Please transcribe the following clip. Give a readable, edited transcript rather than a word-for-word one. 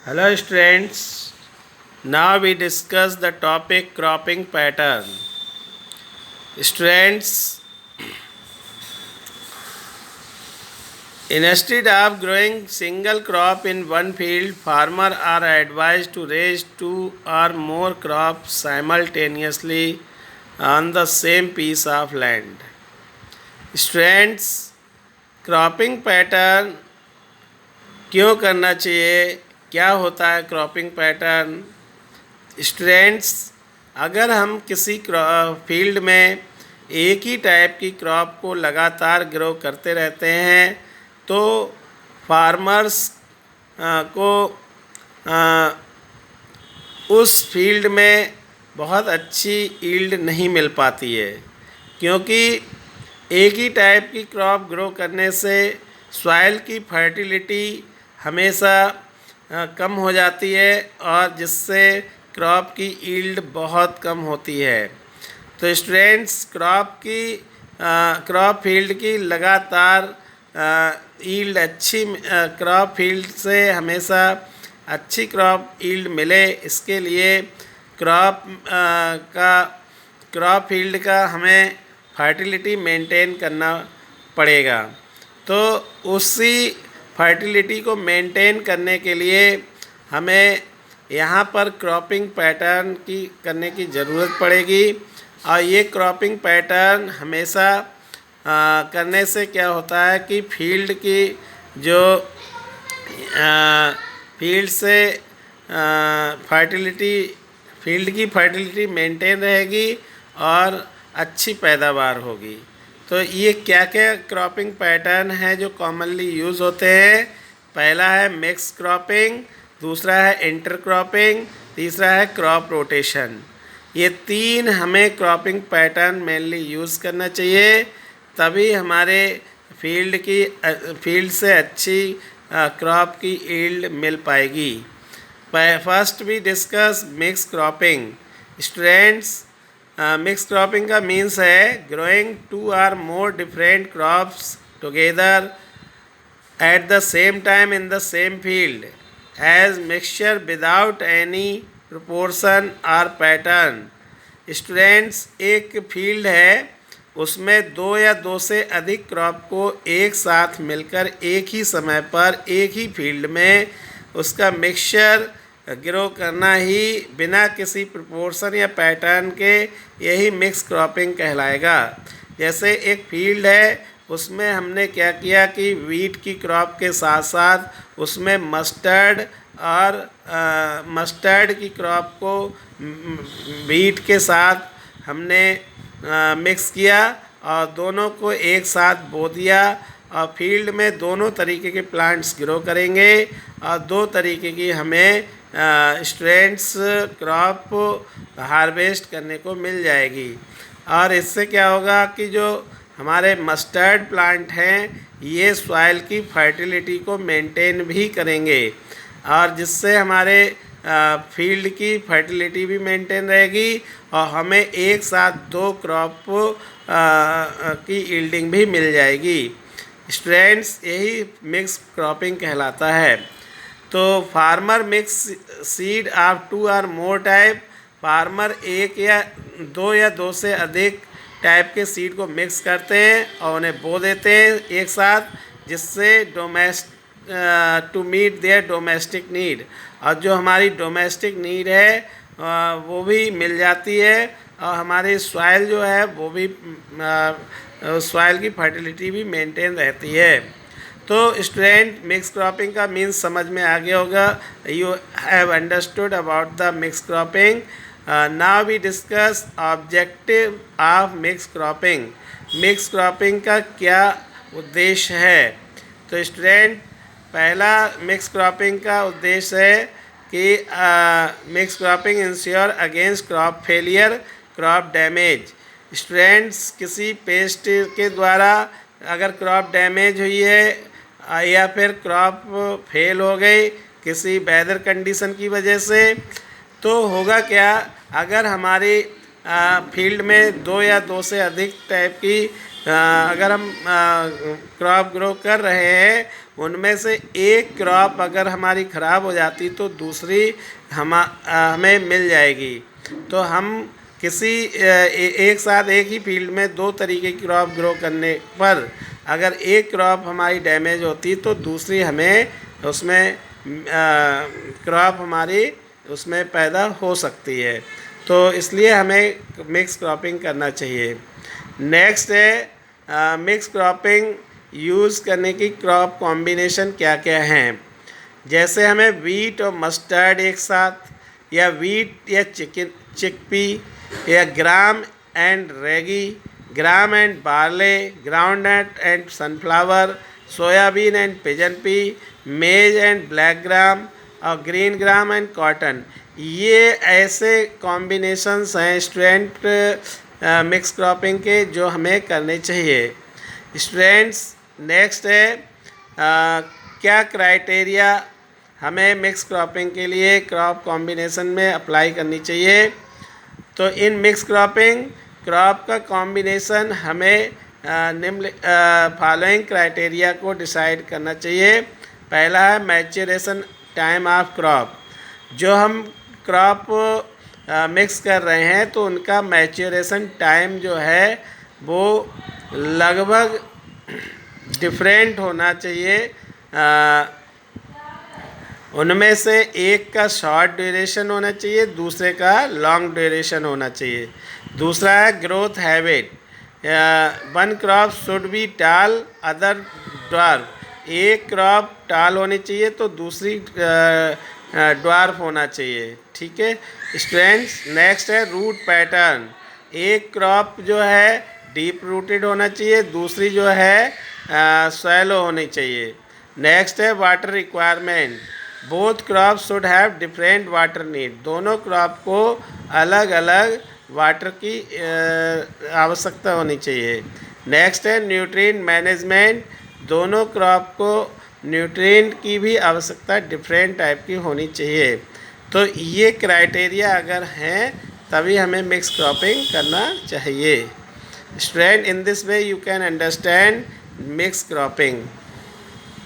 Hello students, now we discuss the topic cropping pattern. Students, instead of growing single crop in one field, farmers are advised to raise two or more crops simultaneously on the same piece of land. Students, cropping pattern क्यों करना चाहिए, क्या होता है cropping pattern? Students, अगर हम किसी field में एक ही टाइप की क्रॉप को लगातार ग्रो करते रहते हैं तो फार्मर्स को उस फील्ड में बहुत अच्छी ईल्ड नहीं मिल पाती है, क्योंकि एक ही टाइप की क्रॉप ग्रो करने से सॉइल की फर्टिलिटी हमेशा कम हो जाती है और जिससे क्रॉप की ईल्ड बहुत कम होती है। तो स्टूडेंट्स, क्रॉप फील्ड की लगातार ईल्ड अच्छी क्रॉप फील्ड से हमेशा अच्छी क्रॉप ईल्ड मिले, इसके लिए क्रॉप फील्ड का हमें फर्टिलिटी मेंटेन करना पड़ेगा। तो उसी फर्टिलिटी को मेंटेन करने के लिए हमें यहाँ पर क्रॉपिंग पैटर्न की करने की ज़रूरत पड़ेगी। और ये क्रॉपिंग पैटर्न हमेशा करने से क्या होता है कि फील्ड की जो फील्ड से फील्ड की फर्टिलिटी मेंटेन रहेगी और अच्छी पैदावार होगी। तो ये क्या क्या क्रॉपिंग पैटर्न है जो कॉमनली यूज़ होते हैं? पहला है मिक्स क्रॉपिंग, दूसरा है इंटर क्रॉपिंग, तीसरा है क्रॉप रोटेशन। ये तीन हमें क्रॉपिंग पैटर्न मेनली यूज़ करना चाहिए, तभी हमारे फील्ड से अच्छी क्रॉप की ईल्ड मिल पाएगी। First we discuss mix cropping. Students, mix cropping का मीन्स है growing two or more different crops together at the same time in the same field as mixture without any proportion और pattern. Students, एक field है, उसमें दो या दो से अधिक क्रॉप को एक साथ मिलकर एक ही समय पर एक ही फील्ड में उसका मिक्सचर ग्रो करना ही बिना किसी प्रोपोर्शन या पैटर्न के, यही मिक्स क्रॉपिंग कहलाएगा। जैसे एक फील्ड है, उसमें हमने क्या किया कि वीट की क्रॉप के साथ साथ उसमें मस्टर्ड की क्रॉप को वीट के साथ हमने मिक्स किया और दोनों को एक साथ बो दिया और फील्ड में दोनों तरीके के प्लांट्स ग्रो करेंगे और दो तरीके की हमें स्ट्रेंड्स क्रॉप हार्वेस्ट करने को मिल जाएगी। और इससे क्या होगा कि जो हमारे मस्टर्ड प्लांट हैं ये सॉइल की फर्टिलिटी को मेंटेन भी करेंगे और जिससे हमारे फील्ड की फर्टिलिटी भी मेंटेन रहेगी और हमें एक साथ दो क्रॉप की यील्डिंग भी मिल जाएगी। स्टूडेंट्स, यही मिक्स क्रॉपिंग कहलाता है। तो farmer mix seed of two और मोर टाइप। फार्मर एक या दो से अधिक टाइप के सीड को मिक्स करते हैं और उन्हें बो देते हैं एक साथ, जिससे to meet their domestic need, और जो हमारी डोमेस्टिक नीड है वो भी मिल जाती है और हमारी सॉइल जो है वो भी सॉइल की फर्टिलिटी भी मेंटेन रहती है। तो स्टूडेंट, मिक्स क्रॉपिंग का मीन्स समझ में आ गया होगा। You have understood about the mix cropping. Now we discuss objective of mix cropping. Mix cropping का क्या उद्देश्य है? तो स्टूडेंट, पहला मिक्स क्रॉपिंग का उद्देश्य है कि mix cropping ensure against crop failure, crop damage. Students, किसी पेस्ट के द्वारा अगर क्रॉप डैमेज हुई है या फिर क्रॉप फेल हो गई किसी वेदर कंडीशन की वजह से, तो होगा क्या, अगर हमारी फील्ड में दो या दो से अधिक टाइप की अगर हम क्रॉप ग्रो कर रहे हैं, उनमें से एक क्रॉप अगर हमारी ख़राब हो जाती तो दूसरी हमें मिल जाएगी। तो हम किसी एक साथ एक ही फील्ड में दो तरीके की क्रॉप ग्रो करने पर अगर एक क्रॉप हमारी डैमेज होती तो दूसरी हमें उसमें क्रॉप हमारी उसमें पैदा हो सकती है। तो इसलिए हमें मिक्स क्रॉपिंग करना चाहिए। नेक्स्ट है मिक्स क्रॉपिंग यूज़ करने की क्रॉप कॉम्बिनेशन क्या क्या हैं। जैसे हमें वीट और मस्टर्ड एक साथ, या वीट या चिकपी, या gram and ragi, gram and barley, groundnut and sunflower, soybean and pigeon pea, maize and black gram और ग्रीन ग्राम एंड कॉटन, ये ऐसे कॉम्बिनेशंस हैं स्टूडेंट मिक्स क्रॉपिंग के जो हमें करने चाहिए। स्टूडेंट्स नेक्स्ट है क्या क्राइटेरिया हमें मिक्स क्रॉपिंग के लिए क्रॉप कॉम्बिनेशन में अप्लाई करनी चाहिए। तो इन मिक्स क्रॉपिंग क्रॉप का कॉम्बिनेशन हमें निम्न फॉलोइंग क्राइटेरिया को डिसाइड करना चाहिए। पहला है मैच्योरेशन टाइम ऑफ क्रॉप। जो हम क्रॉप मिक्स कर रहे हैं तो उनका मैच्योरेशन टाइम जो है वो लगभग डिफरेंट होना चाहिए। उनमें से एक का शॉर्ट ड्यूरेशन होना चाहिए, दूसरे का लॉन्ग ड्यूरेशन होना चाहिए। दूसरा है growth habit. One crop should be टाल अदर ड्वार्फ। एक क्रॉप टाल होनी चाहिए तो दूसरी ड्वार्फ होना चाहिए। ठीक है स्टूडेंट्स। नेक्स्ट है रूट पैटर्न। एक क्रॉप जो है डीप रूटेड होना चाहिए, दूसरी जो है सैलो होनी चाहिए। नेक्स्ट है water requirement. Both crop should have different water need. दोनों क्रॉप को अलग अलग वाटर की आवश्यकता होनी चाहिए। नेक्स्ट है न्यूट्रिएंट मैनेजमेंट। दोनों क्रॉप को न्यूट्रिएंट की भी आवश्यकता डिफरेंट टाइप की होनी चाहिए। तो ये क्राइटेरिया अगर हैं तभी हमें मिक्स क्रॉपिंग करना चाहिए। Student in this way you can understand mix cropping.